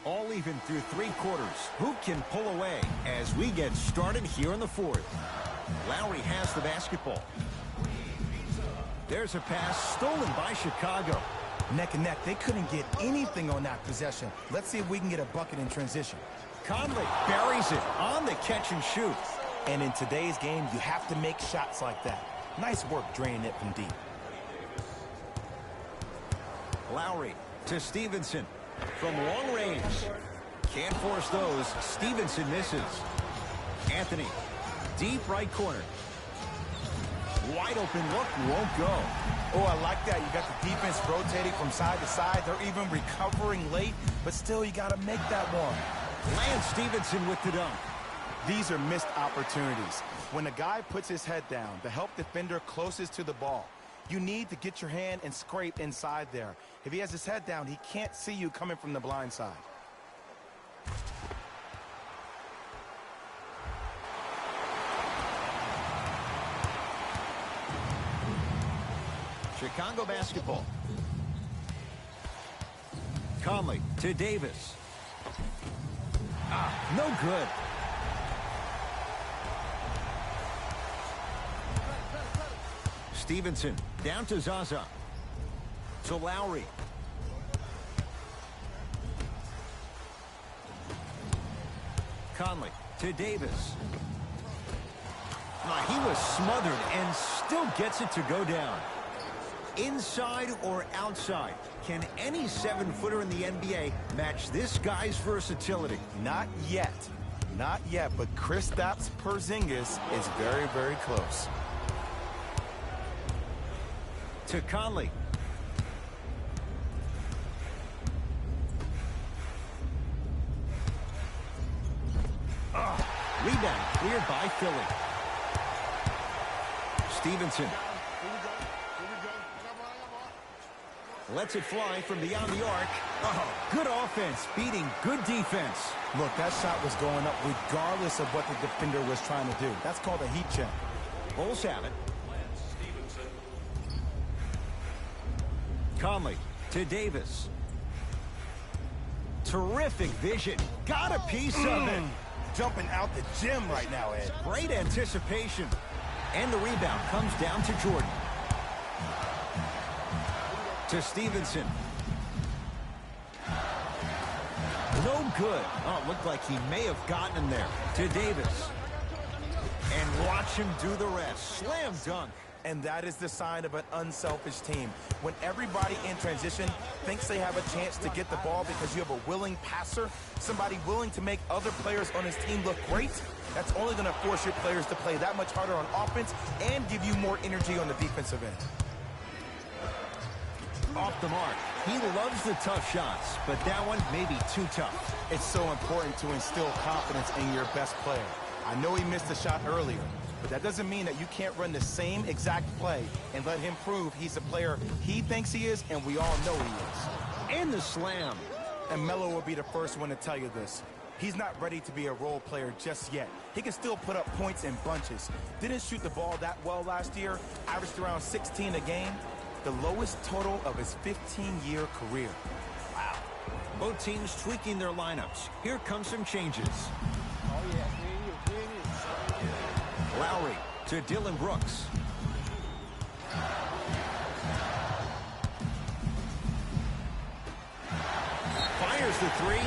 All even through 3 quarters. Who can pull away as we get started here in the 4th? Lowry has the basketball. There's a pass stolen by Chicago. Neck and neck. They couldn't get anything on that possession. Let's see if we can get a bucket in transition. Conley buries it on the catch and shoot. And in today's game, you have to make shots like that. Nice work draining it from deep. Lowry to Stevenson from long range. Can't force those. Stevenson misses. Anthony, deep right corner. Wide open look, won't go. Oh, I like that. You got the defense rotating from side to side. They're even recovering late, but still you got to make that one. Lance Stevenson with the dunk. These are missed opportunities. When a guy puts his head down, the help defender closest to the ball, you need to get your hand and scrape inside there. If he has his head down, he can't see you coming from the blind side. Chicago basketball. Conley to Davis. No good. Stevenson down to Zaza. To Lowry. Conley to Davis. He was smothered and still gets it to go down. Inside or outside, can any 7-footer in the NBA match this guy's versatility? Not yet. Not yet, but Kristaps Porzingis is very, very close. To Conley. Rebound cleared by Philly. Stevenson. Lets it fly from beyond the arc. Good offense, beating good defense. Look, that shot was going up regardless of what the defender was trying to do. That's called a heat check. Bulls have it. Conley to Davis. Terrific vision. Got a piece of it. Jumping out the gym right now, Ed. Great anticipation. And the rebound comes down to Jordan. To Stevenson. No good. Oh, it looked like he may have gotten him there. To Davis. And watch him do the rest. Slam dunk. And that is the sign of an unselfish team. When everybody in transition thinks they have a chance to get the ball because you have a willing passer, somebody willing to make other players on his team look great, that's only going to force your players to play that much harder on offense and give you more energy on the defensive end. Off the mark. He loves the tough shots, but that one may be too tough. It's so important to instill confidence in your best player. I know he missed a shot earlier, but that doesn't mean that you can't run the same exact play and let him prove he's a player he thinks he is, and we all know he is. And the slam. And Melo will be the first one to tell you this. He's not ready to be a role player just yet. He can still put up points in bunches. Didn't shoot the ball that well last year, averaged around 16 a game, the lowest total of his 15-year career. Wow. Both teams tweaking their lineups. Here come some changes. Oh, yeah. Lowry to Dylan Brooks. Fires the three.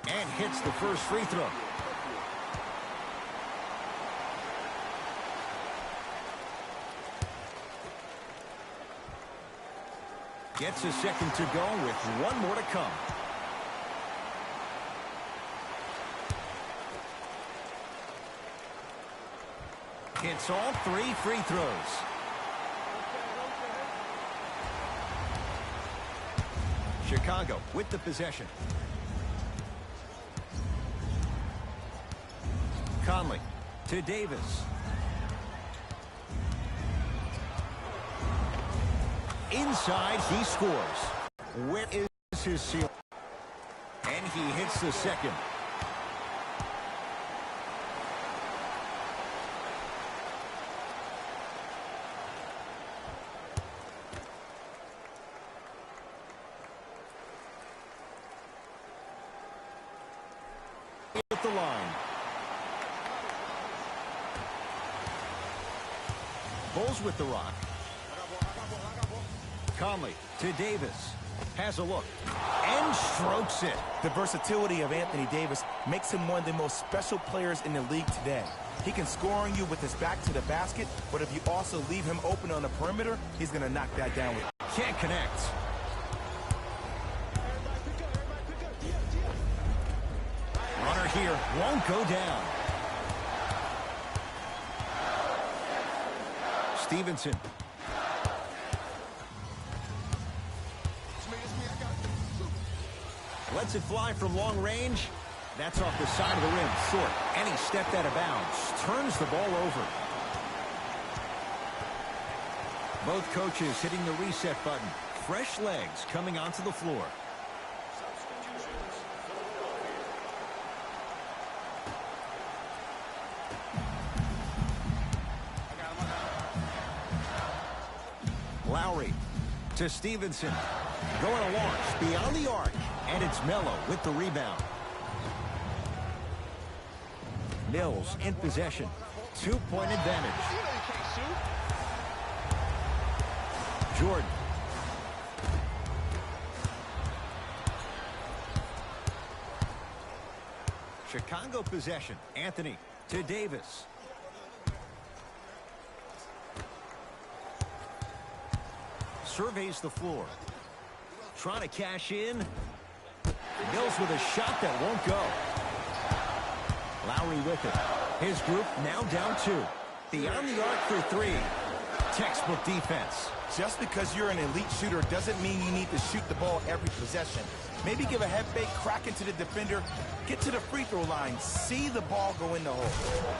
And hits the first free throw. Gets a second to go with one more to come. Hits all 3 free throws. Chicago with the possession. Conley to Davis. Inside, he scores. Where is his ceiling? And he hits the second. At the line. Bulls with the rock. Conley to Davis. Has a look. And strokes it. The versatility of Anthony Davis makes him one of the most special players in the league today. He can score on you with his back to the basket, but if you also leave him open on the perimeter, he's going to knock that down with. Can't connect. Runner here won't go down. Stevenson. Lets it fly from long range. That's off the side of the rim, short. And he stepped out of bounds. Turns the ball over. Both coaches hitting the reset button. Fresh legs coming onto the floor. Lowry to Stevenson. Going to launch beyond the arc. And it's Melo with the rebound. Mills in possession. 2-point advantage. Jordan. Chicago possession. Anthony to Davis. Surveys the floor. Trying to cash in. Mills with a shot that won't go. Lowry with it. His group now down 2. Beyond the arc for 3. Textbook defense. Just because you're an elite shooter doesn't mean you need to shoot the ball every possession. Maybe give a head fake, crack into the defender, get to the free throw line, see the ball go in the hole.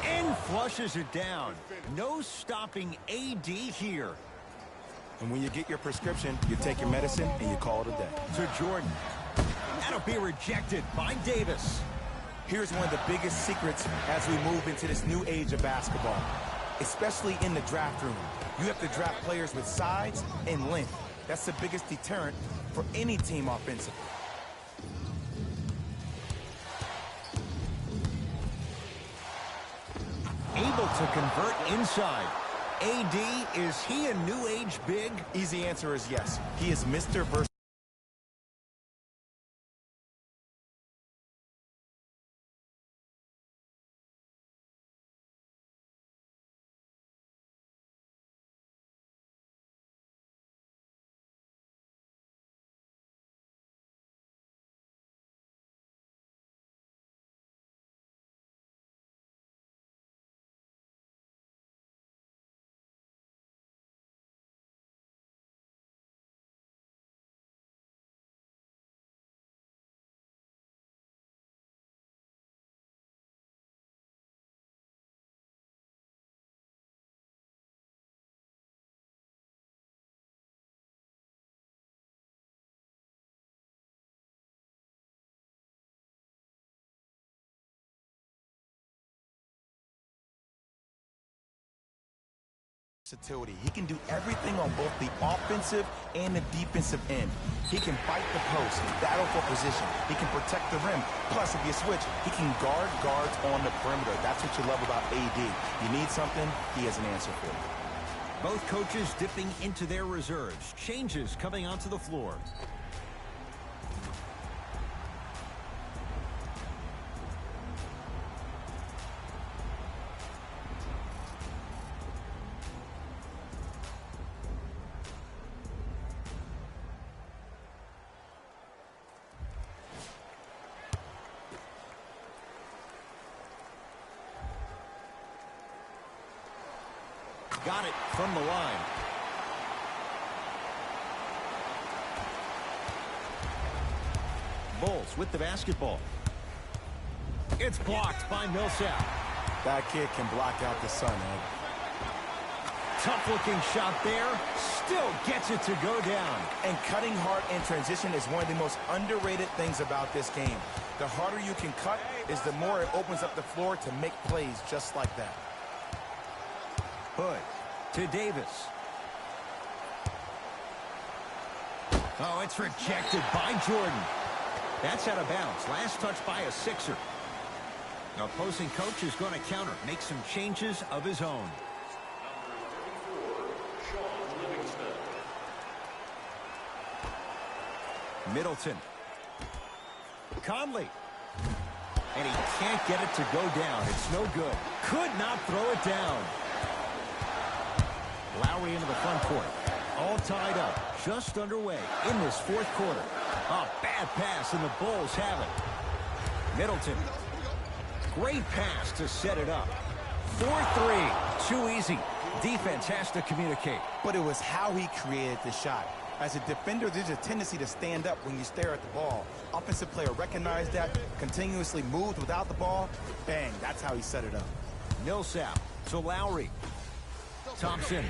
And flushes it down. No stopping AD here. And when you get your prescription, you take your medicine and you call it a day. To Jordan. That'll be rejected by Davis. Here's one of the biggest secrets as we move into this new age of basketball, especially in the draft room. You have to draft players with size and length. That's the biggest deterrent for any team offensively. Able to convert inside. AD, is he a new age big? Easy answer is yes. He is Mr. Versatile. He can do everything on both the offensive and the defensive end. He can fight the post, battle for position. He can protect the rim. Plus, if you switch, he can guard guards on the perimeter. That's what you love about AD. You need something, he has an answer for you. Both coaches dipping into their reserves. Changes coming onto the floor. Got it from the line. Bulls with the basketball. It's blocked by Millsap. That kid can block out the sun, Ed. Tough-looking shot there. Still gets it to go down. And cutting hard in transition is one of the most underrated things about this game. The harder you can cut is the more it opens up the floor to make plays just like that. Hood to Davis. Oh, it's rejected by Jordan. That's out of bounds. Last touch by a Sixer. The opposing coach is going to counter, make some changes of his own. Middleton. Conley. And he can't get it to go down. It's no good. Could not throw it down. Lowry into the front court. All tied up. Just underway in this fourth quarter. A bad pass, and the Bulls have it. Middleton. Great pass to set it up. 4-3. Too easy. Defense has to communicate. But it was how he created the shot. As a defender, there's a tendency to stand up when you stare at the ball. Offensive player recognized that, continuously moved without the ball. Bang, that's how he set it up. Millsap to Lowry. Thompson.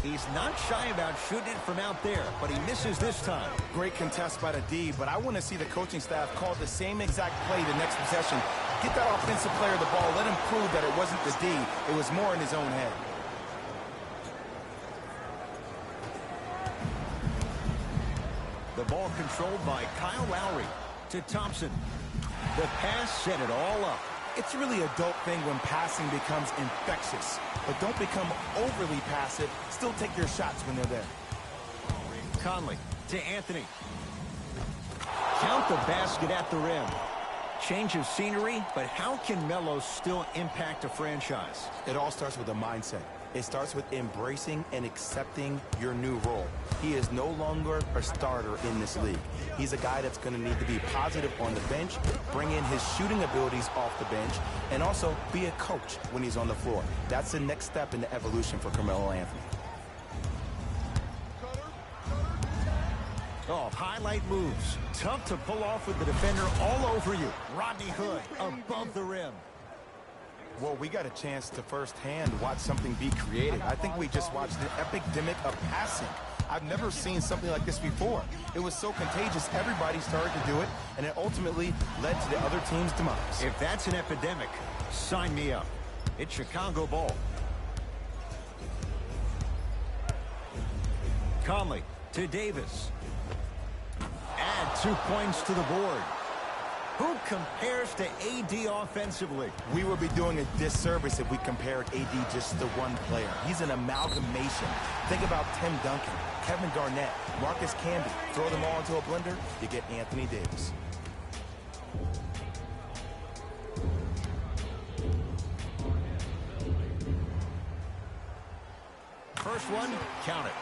He's not shy about shooting it from out there, but he misses this time. Great contest by the D, but I want to see the coaching staff call the same exact play the next possession. Get that offensive player the ball. Let him prove that it wasn't the D. It was more in his own head. The ball controlled by Kyle Lowry to Thompson. The pass set it all up. It's really a dope thing when passing becomes infectious. But don't become overly passive. Still take your shots when they're there. Conley to Anthony. Count the basket at the rim. Change of scenery, but how can Melo still impact a franchise? It all starts with a mindset. It starts with embracing and accepting your new role. He is no longer a starter in this league. He's a guy that's going to need to be positive on the bench, bring in his shooting abilities off the bench, and also be a coach when he's on the floor. That's the next step in the evolution for Carmelo Anthony. Oh, highlight moves. Tough to pull off with the defender all over you. Rodney Hood above the rim. Well, we got a chance to firsthand watch something be created. I think we just watched an epidemic of passing. I've never seen something like this before. It was so contagious, everybody started to do it, and it ultimately led to the other team's demise. If that's an epidemic, sign me up. It's Chicago ball. Conley to Davis. Add 2 points to the board. Who compares to AD offensively? We would be doing a disservice if we compared AD just to one player. He's an amalgamation. Think about Tim Duncan, Kevin Garnett, Marcus Camby. Throw them all into a blender, you get Anthony Davis. First one, count it.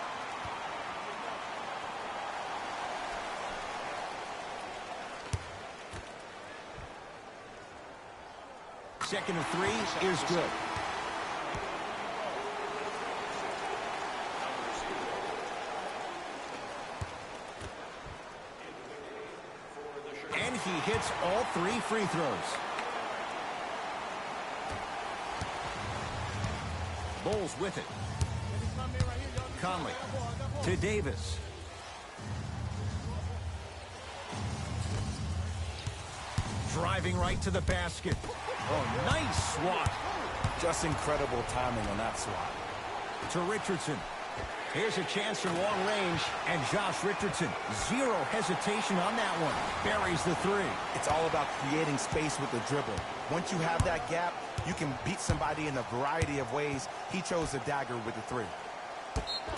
Second and 3 is good. And he hits all 3 free throws. Bulls with it. Conley to Davis. Driving right to the basket. Oh, nice swat. Just incredible timing on that swat. To Richardson. Here's a chance from long range, and Josh Richardson, zero hesitation on that one. Buries the 3. It's all about creating space with the dribble. Once you have that gap, you can beat somebody in a variety of ways. He chose the dagger with the 3.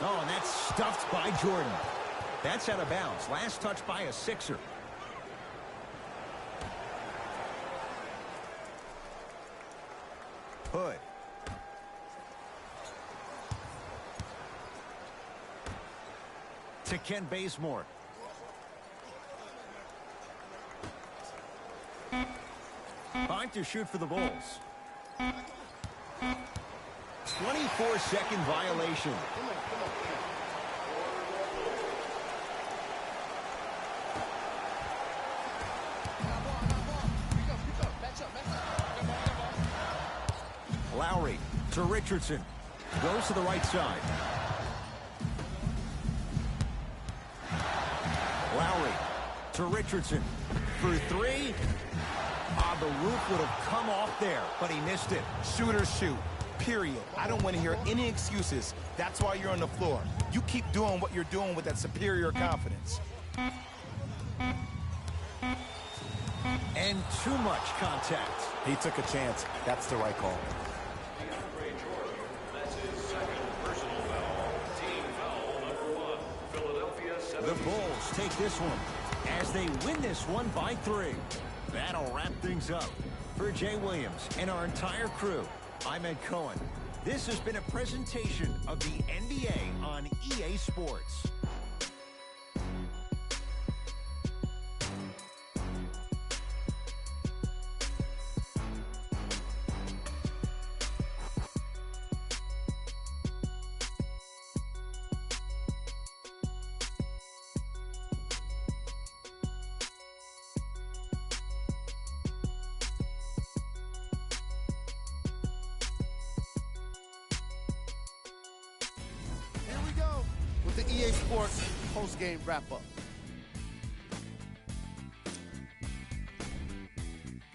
Oh, and that's stuffed by Jordan. That's out of bounds. Last touch by a Sixer. Hood. To Ken Bazemore. Time to shoot for the Bulls. 24-second violation. Lowry to Richardson. Goes to the right side. Lowry to Richardson for three. The roof would have come off there, but he missed it. Shooters shoot, period. I don't want to hear any excuses. That's why you're on the floor. You keep doing what you're doing with that superior confidence. And too much contact. He took a chance. That's the right call. DeAndre Jordan, that's his second personal foul. Team foul number 1. Philadelphia 76ers. The Bulls take this one as they win this one by 3. That'll wrap things up. For Jay Williams and our entire crew, I'm Ed Cohen. This has been a presentation of the NBA on EA Sports. Here we go with the EA Sports post-game wrap-up.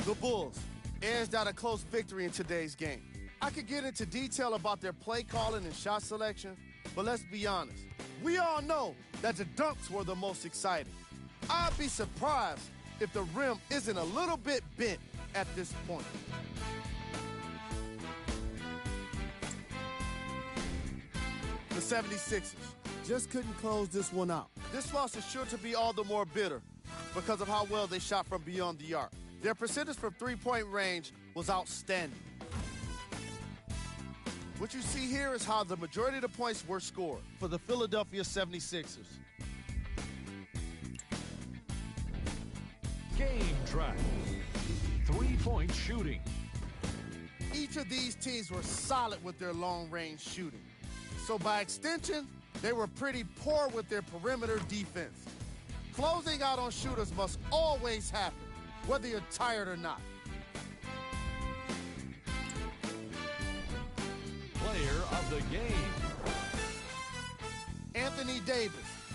The Bulls edged out a close victory in today's game. I could get into detail about their play calling and shot selection, but let's be honest. We all know that the dunks were the most exciting. I'd be surprised if the rim isn't a little bit bent at this point. The 76ers just couldn't close this one out. This loss is sure to be all the more bitter because of how well they shot from beyond the arc. Their percentage from three-point range was outstanding. What you see here is how the majority of the points were scored for the Philadelphia 76ers. Game track. Three-point shooting. Each of these teams were solid with their long-range shooting. So by extension, they were pretty poor with their perimeter defense. Closing out on shooters must always happen, whether you're tired or not. Player of the game. Anthony Davis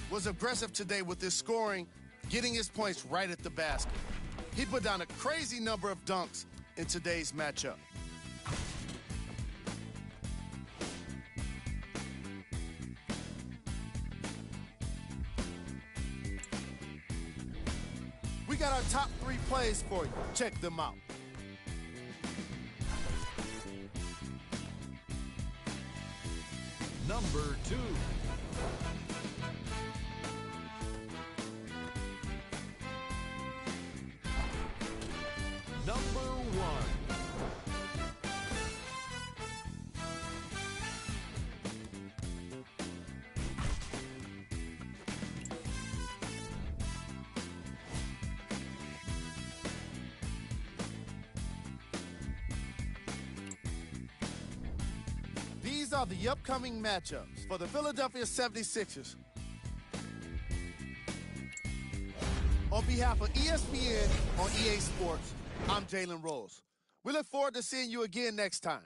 was aggressive today with his scoring, getting his points right at the basket. He put down a crazy number of dunks in today's matchup. We got our top 3 plays for you. Check them out. Number 2. Number 1. These are the upcoming matchups for the Philadelphia 76ers. On behalf of ESPN on EA Sports, I'm Jalen Rose. We look forward to seeing you again next time.